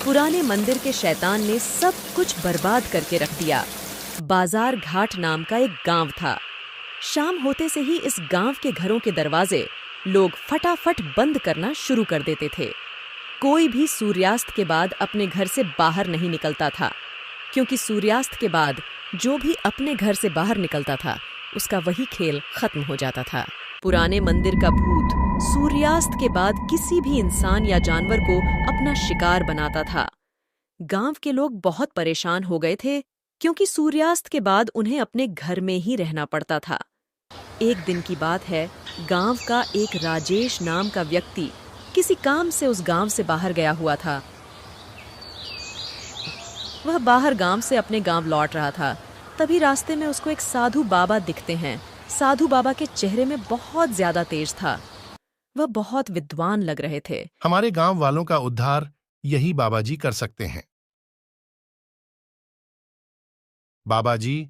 पुराने मंदिर के शैतान ने सब कुछ बर्बाद करके रख दिया। बाजार घाट नाम का एक गांव था। शाम होते से ही इस गांव के घरों के दरवाजे लोग फटाफट बंद करना शुरू कर देते थे। कोई भी सूर्यास्त के बाद अपने घर से बाहर नहीं निकलता था, क्योंकि सूर्यास्त के बाद जो भी अपने घर से बाहर निकलता था उसका वही खेल खत्म हो जाता था। पुराने मंदिर का भूत सूर्यास्त के बाद किसी भी इंसान या जानवर को अपना शिकार बनाता था। गांव के लोग बहुत परेशान हो गए थे, क्योंकि सूर्यास्त के बाद उन्हें अपने घर में ही रहना पड़ता था। एक दिन की बात है, गांव का एक राजेश नाम का व्यक्ति किसी काम से उस गांव से बाहर गया हुआ था। वह बाहर गांव से अपने गांव लौट रहा था। तभी रास्ते में उसको एक साधु बाबा दिखते हैं। साधु बाबा के चेहरे में बहुत ज्यादा तेज था। वह बहुत विद्वान लग रहे थे। हमारे गांव वालों का उद्धार यही बाबा जी कर सकते हैं। बाबा जी,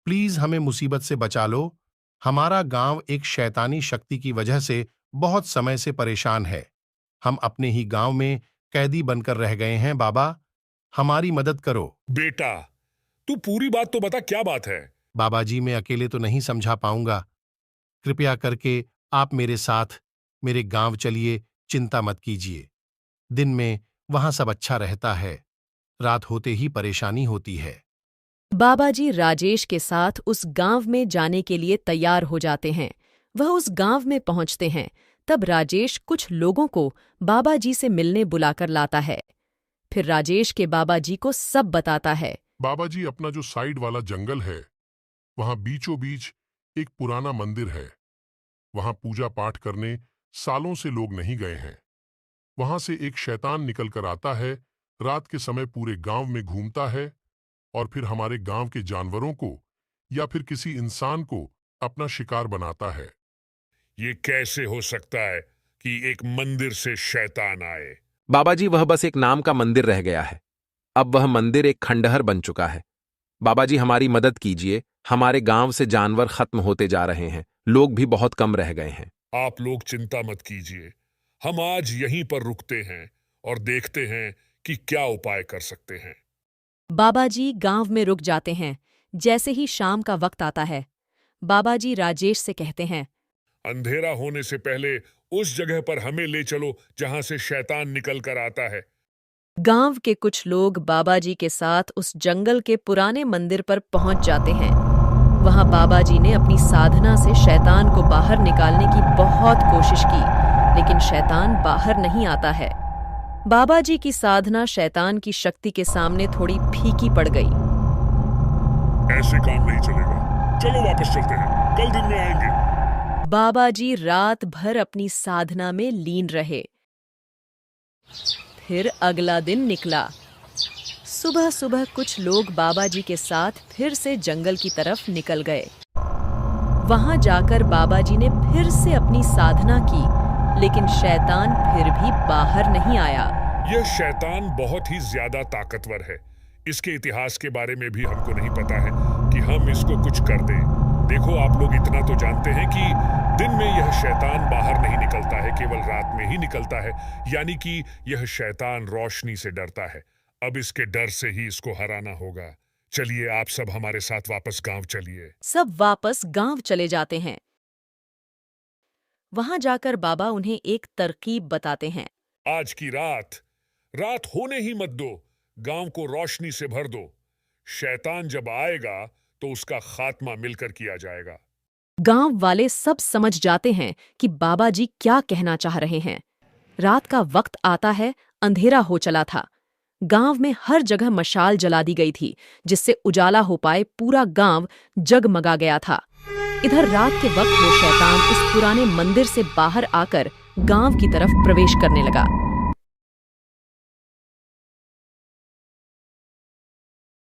प्लीज हमें मुसीबत से बचा लो। हमारा गांव एक शैतानी शक्ति की वजह से बहुत समय से परेशान है। हम अपने ही गांव में कैदी बनकर रह गए हैं। बाबा, हमारी मदद करो। बेटा, तू पूरी बात तो बता, क्या बात है? बाबा जी, मैं अकेले तो नहीं समझा पाऊंगा। कृपया करके आप मेरे साथ मेरे गांव चलिए। चिंता मत कीजिए। दिन में वहां सब अच्छा रहता है, रात होते ही परेशानी होती है। बाबा जी राजेश के साथ उस गांव में जाने के लिए तैयार हो जाते हैं। वह उस गांव में पहुंचते हैं। तब राजेश कुछ लोगों को बाबा जी से मिलने बुलाकर लाता है। फिर राजेश के बाबा जी को सब बताता है। बाबा जी, अपना जो साइड वाला जंगल है, वहां बीचों बीच एक पुराना मंदिर है। वहां पूजा पाठ करने सालों से लोग नहीं गए हैं। वहां से एक शैतान निकल कर आता है, रात के समय पूरे गांव में घूमता है और फिर हमारे गांव के जानवरों को या फिर किसी इंसान को अपना शिकार बनाता है। ये कैसे हो सकता है कि एक मंदिर से शैतान आए? बाबा जी, वह बस एक नाम का मंदिर रह गया है। अब वह मंदिर एक खंडहर बन चुका है। बाबा जी, हमारी मदद कीजिए। हमारे गांव से जानवर खत्म होते जा रहे हैं। लोग भी बहुत कम रह गए हैं। आप लोग चिंता मत कीजिए। हम आज यहीं पर रुकते हैं और देखते हैं कि क्या उपाय कर सकते हैं। बाबा जी गांव में रुक जाते हैं। जैसे ही शाम का वक्त आता है, बाबा जी राजेश से कहते हैं, अंधेरा होने से पहले उस जगह पर हमें ले चलो जहां से शैतान निकल कर आता है। गांव के कुछ लोग बाबा जी के साथ उस जंगल के पुराने मंदिर पर पहुंच जाते हैं। वहां बाबा जी ने अपनी साधना से शैतान को बाहर निकालने की बहुत कोशिश की, लेकिन शैतान बाहर नहीं आता है। बाबा जी की साधना शैतान की शक्ति के सामने थोड़ी फीकी पड़ गई। ऐसे काम नहीं चलेगा। चलो वापस चलते हैं, कल दिन में आएंगे। बाबा जी रात भर अपनी साधना में लीन रहे। फिर अगला दिन निकला। सुबह सुबह कुछ लोग बाबा जी के साथ फिर से जंगल की तरफ निकल गए। वहां जाकर बाबा जी ने फिर से अपनी साधना की, लेकिन शैतान फिर भी बाहर नहीं आया। यह शैतान बहुत ही ज्यादा ताकतवर है। इसके इतिहास के बारे में भी हमको नहीं पता है कि हम इसको कुछ कर दें। देखो, आप लोग इतना तो जानते हैं कि दिन में यह शैतान बाहर नहीं निकलता है, केवल रात में ही निकलता है। यानी कि यह शैतान रोशनी से डरता है। अब इसके डर से ही इसको हराना होगा। चलिए, आप सब हमारे साथ वापस गांव चलिए। सब वापस गांव चले जाते हैं। वहां जाकर बाबा उन्हें एक तरकीब बताते हैं। आज की रात होने ही मत दो। गांव को रोशनी से भर दो। शैतान जब आएगा तो उसका खात्मा मिलकर किया जाएगा। गांव वाले सब समझ जाते हैं कि बाबा जी क्या कहना चाह रहे हैं। रात का वक्त आता है, अंधेरा हो चला था। गांव में हर जगह मशाल जला दी गई थी, जिससे उजाला हो पाए पूरा गांव जगमगा गया था। इधर रात के वक्त वो शैतान इस पुराने मंदिर से बाहर आकर गांव की तरफ प्रवेश करने लगा।